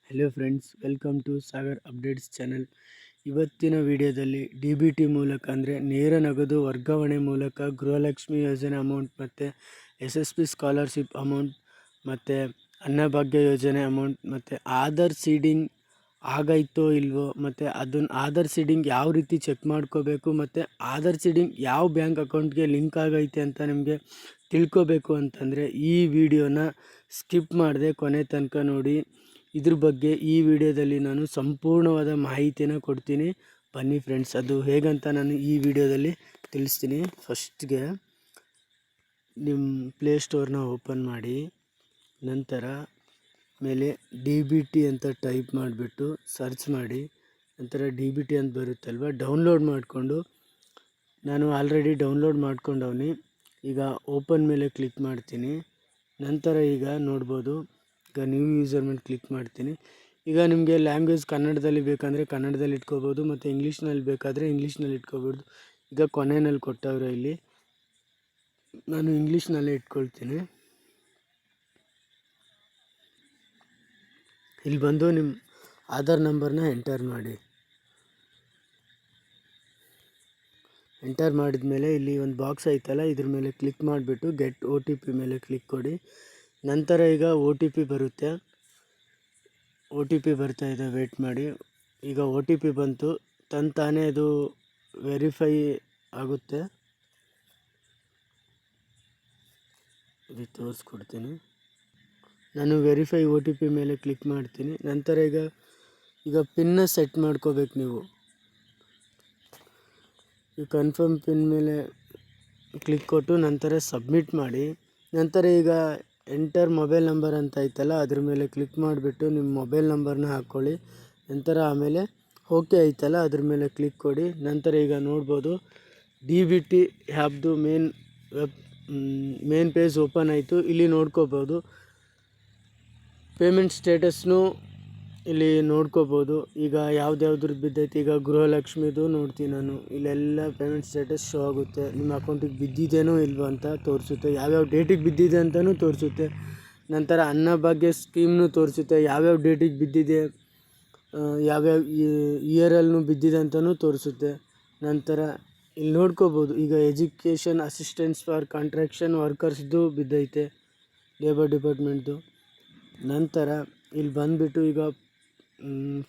Hello friends, welcome to Sagar updates channel. ಇವತ್ತಿನ ವಿಡಿಯೋದಲ್ಲಿ DBT ಮೂಲಕ ಅಂದರೆ ನೇರ ನಗದು ವರ್ಗಾವಣೆ ಮೂಲಕ ಗೃಹಲಕ್ಷ್ಮಿ ಯೋಜನೆ ಅಮೌಂಟ್ ಮತ್ತು SSP ಸ್ಕಾಲರ್ಶಿಪ್ ಅಮೌಂಟ್ ಮತ್ತು ಅನ್ನಭಾಗ್ಯ ಯೋಜನೆ ಅಮೌಂಟ್ ಮತ್ತು ಆಧಾರ್ ಸೀಡಿಂಗ್ ಆಗೈತೋ ಇಲ್ವೋ ಮತ್ತು ಅದನ್ನು ಆಧಾರ್ ಸೀಡಿಂಗ್ ಯಾವ ರೀತಿ ಚೆಕ್ ಮಾಡ್ಕೋಬೇಕು ಮತ್ತು ಆಧಾರ್ ಸೀಡಿಂಗ್ ಯಾವ ಬ್ಯಾಂಕ್ ಅಕೌಂಟ್ಗೆ ಲಿಂಕ್ ಆಗೈತೆ ಅಂತ ನಿಮಗೆ ತಿಳ್ಕೋಬೇಕು ಅಂತಂದರೆ ಈ ವಿಡಿಯೋನ ಸ್ಕಿಪ್ ಮಾಡದೆ ಕೊನೆ ತನಕ ನೋಡಿ. ಇದ್ರ ಬಗ್ಗೆ ಈ ವಿಡಿಯೋದಲ್ಲಿ ನಾನು ಸಂಪೂರ್ಣವಾದ ಮಾಹಿತಿನ ಕೊಡ್ತೀನಿ. ಬನ್ನಿ ಫ್ರೆಂಡ್ಸ್, ಅದು ಹೇಗಂತ ನಾನು ಈ ವಿಡಿಯೋದಲ್ಲಿ ತಿಳಿಸ್ತೀನಿ. ಫಸ್ಟ್ಗೆ ನಿಮ್ಮ ಪ್ಲೇಸ್ಟೋರ್ನ ಓಪನ್ ಮಾಡಿ, ನಂತರ ಮೇಲೆ DBT ಅಂತ ಟೈಪ್ ಮಾಡಿಬಿಟ್ಟು ಸರ್ಚ್ ಮಾಡಿ, ನಂತರ DBT ಅಂತ ಬರುತ್ತಲ್ವ, ಡೌನ್ಲೋಡ್ ಮಾಡಿಕೊಂಡು, ನಾನು ಆಲ್ರೆಡಿ ಡೌನ್ಲೋಡ್ ಮಾಡ್ಕೊಂಡವನಿ. ಈಗ ಓಪನ್ ಮೇಲೆ ಕ್ಲಿಕ್ ಮಾಡ್ತೀನಿ. ನಂತರ ಈಗ ನೋಡ್ಬೋದು, ಈಗ ನ್ಯೂ ಯೂಸರ್ ಮೇಲೆ ಕ್ಲಿಕ್ ಮಾಡ್ತೀನಿ. ಈಗ ನಿಮಗೆ ಲ್ಯಾಂಗ್ವೇಜ್ ಕನ್ನಡದಲ್ಲಿ ಬೇಕಂದರೆ ಕನ್ನಡದಲ್ಲಿ ಇಟ್ಕೋಬೋದು, ಮತ್ತು ಇಂಗ್ಲೀಷ್ನಲ್ಲಿ ಬೇಕಾದರೆ ಇಂಗ್ಲೀಷ್ನಲ್ಲಿ ಇಟ್ಕೋಬೋದು. ಈಗ ಕೊನೆಯಲ್ಲಿ ಕೊಟ್ಟವ್ರೆ, ಇಲ್ಲಿ ನಾನು ಇಂಗ್ಲೀಷ್ನಲ್ಲೇ ಇಟ್ಕೊಳ್ತೀನಿ. ಇಲ್ಲಿ ಬಂದು ನಿಮ್ಮ ಆಧಾರ್ ನಂಬರ್ನ ಎಂಟರ್ ಮಾಡಿ. ಎಂಟರ್ ಮಾಡಿದ ಮೇಲೆ ಇಲ್ಲಿ ಒಂದು ಬಾಕ್ಸ್ ಐತಲ್ಲ, ಇದ್ರ ಮೇಲೆ ಕ್ಲಿಕ್ ಮಾಡಿಬಿಟ್ಟು ಗೆಟ್ OTP ಮೇಲೆ ಕ್ಲಿಕ್ ಕೊಡಿ. ನಂತರ ಈಗ OTP ಬರುತ್ತೆ. OTP ಬರ್ತಾ ಇದೆ, ವೇಟ್ ಮಾಡಿ. ಈಗ OTP ಬಂತು, ತಾನೇ ಅದು ವೆರಿಫೈ ಆಗುತ್ತೆ. ಇದು ತೋರಿಸ್ಕೊಡ್ತೀನಿ. ನಾನು ವೆರಿಫೈ OTP ಮೇಲೆ ಕ್ಲಿಕ್ ಮಾಡ್ತೀನಿ. ನಂತರ ಈಗ ಪಿನ್ನ ಸೆಟ್ ಮಾಡ್ಕೋಬೇಕು ನೀವು. ಈ ಕನ್ಫರ್ಮ್ ಪಿನ್ ಮೇಲೆ ಕ್ಲಿಕ್ ಕೊಟ್ಟು ನಂತರ ಸಬ್ಮಿಟ್ ಮಾಡಿ. ನಂತರ ಈಗ ಎಂಟರ್ ಮೊಬೈಲ್ ನಂಬರ್ ಅಂತ ಐತಲ್ಲ, ಅದ್ರ ಮೇಲೆ ಕ್ಲಿಕ್ ಮಾಡಿಬಿಟ್ಟು ನಿಮ್ಮ ಮೊಬೈಲ್ ನಂಬರ್ನ ಹಾಕ್ಕೊಳ್ಳಿ. ನಂತರ ಆಮೇಲೆ ಓಕೆ ಐತಲ್ಲ, ಅದ್ರ ಮೇಲೆ ಕ್ಲಿಕ್ ಕೊಡಿ. ನಂತರ ಈಗ ನೋಡ್ಬೋದು, DBT ಆ್ಯಪ್ದು ಮೇನ್ ಪೇಜ್ ಓಪನ್ ಆಯಿತು. ಇಲ್ಲಿ ನೋಡ್ಕೋಬೋದು ಪೇಮೆಂಟ್ ಸ್ಟೇಟಸ್ನು ಇಲ್ಲಿ ನೋಡ್ಕೋಬೋದು. ಈಗ ಯಾವ್ದ್ಯಾವ್ದ್ರದ್ದು ಬಿದ್ದೈತೆ, ಈಗ ಗೃಹಲಕ್ಷ್ಮಿದು ನೋಡ್ತೀನಿ ನಾನು. ಇಲ್ಲೆಲ್ಲ ಪೇಮೆಂಟ್ ಸ್ಟೇಟಸ್ ಶೋ ಆಗುತ್ತೆ. ನಿಮ್ಮ ಅಕೌಂಟಿಗೆ ಬಿದ್ದಿದೇನೋ ಇಲ್ವೋ ಅಂತ ತೋರಿಸುತ್ತೆ, ಯಾವ್ಯಾವ ಡೇಟಿಗೆ ಬಿದ್ದಿದೆ ಅಂತಲೂ ತೋರಿಸುತ್ತೆ. ನಂತರ ಅನ್ನಭಾಗ್ಯ ಸ್ಕೀಮ್ನು ತೋರಿಸುತ್ತೆ, ಯಾವ್ಯಾವ ಡೇಟಿಗೆ ಬಿದ್ದಿದೆ, ಯಾವ್ಯಾವ ಇಯರಲ್ಲೂ ಬಿದ್ದಿದೆ ಅಂತಲೂ ತೋರಿಸುತ್ತೆ. ನಂತರ ಇಲ್ಲಿ ನೋಡ್ಕೋಬೋದು, ಈಗ ಎಜುಕೇಷನ್ ಅಸಿಸ್ಟೆನ್ಸ್ ಫಾರ್ ಕಾಂಟ್ರಾಕ್ಷನ್ ವರ್ಕರ್ಸ್ದು ಬಿದ್ದೈತೆ, ಲೇಬರ್ ಡಿಪಾರ್ಟ್ಮೆಂಟ್ದು. ನಂತರ ಇಲ್ಲಿ ಬಂದುಬಿಟ್ಟು ಈಗ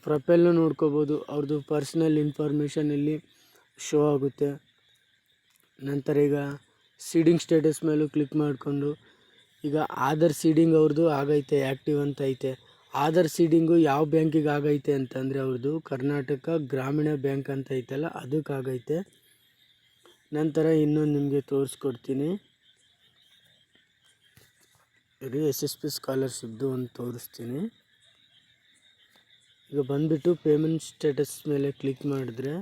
ಪ್ರೊಫೈಲ್ನು ನೋಡ್ಕೋಬೋದು, ಅವ್ರದ್ದು ಪರ್ಸ್ನಲ್ ಇನ್ಫಾರ್ಮೇಷನ್ ಇಲ್ಲಿ ಶೋ ಆಗುತ್ತೆ. ನಂತರ ಈಗ ಸೀಡಿಂಗ್ ಸ್ಟೇಟಸ್ ಮೇಲೂ ಕ್ಲಿಕ್ ಮಾಡಿಕೊಂಡು ಈಗ ಆಧಾರ್ ಸೀಡಿಂಗ್ ಅವ್ರದ್ದು ಆಗೈತೆ, ಆ್ಯಕ್ಟಿವ್ ಅಂತ ಐತೆ. ಆಧಾರ್ ಸೀಡಿಂಗು ಯಾವ ಬ್ಯಾಂಕಿಗೆ ಆಗೈತೆ ಅಂತಂದರೆ ಅವ್ರದ್ದು ಕರ್ನಾಟಕ ಗ್ರಾಮೀಣ ಬ್ಯಾಂಕ್ ಅಂತ ಐತಲ್ಲ, ಅದಕ್ಕಾಗೈತೆ. ನಂತರ ಇನ್ನೊಂದು ನಿಮಗೆ ತೋರಿಸ್ಕೊಡ್ತೀನಿ, ಇದು SSP ಸ್ಕಾಲರ್ಶಿಪ್ದು ಒಂದು ತೋರಿಸ್ತೀನಿ. ಈಗ ಬಂದುಬಿಟ್ಟು ಪೇಮೆಂಟ್ ಸ್ಟೇಟಸ್ ಮೇಲೆ ಕ್ಲಿಕ್ ಮಾಡಿದ್ರೆ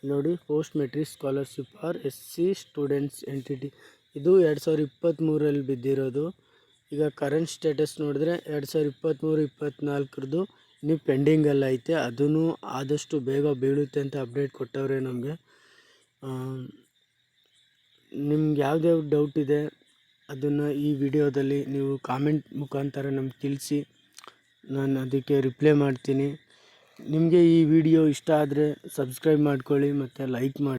ನೋಡಿ, post matric scholarship for SC students entity, ಇದು 2023ರಲ್ಲಿ ಬಿದ್ದಿರೋದು. ಈಗ ಕರೆಂಟ್ ಸ್ಟೇಟಸ್ ನೋಡಿದ್ರೆ 2023-24 ನೀವು ಪೆಂಡಿಂಗಲ್ಲ ಐತೆ. ಅದೂ ಆದಷ್ಟು ಬೇಗ ಬೀಳುತ್ತೆ ಅಂತ ಅಪ್ಡೇಟ್ ಕೊಟ್ಟವ್ರೆ ನಮಗೆ. ನಿಮ್ಗೆ ಯಾವ್ದ್ಯಾವ ಡೌಟ್ ಇದೆ ಅದನ್ನು ಈ ವಿಡಿಯೋದಲ್ಲಿ ನೀವು ಕಾಮೆಂಟ್ ಮುಖಾಂತರ ನಮ್ಗೆ ತಿಳಿಸಿ, ನಾನು ಅದಕ್ಕೆ ರಿಪ್ಲೈ ಮಾಡ್ತೀನಿ. ನಿಮಗೆ ಈ ವಿಡಿಯೋ ಇಷ್ಟ ಆದರೆ ಸಬ್ಸ್ಕ್ರೈಬ್ ಮಾಡ್ಕೊಳ್ಳಿ ಮತ್ತು ಲೈಕ್ ಮಾಡಿ.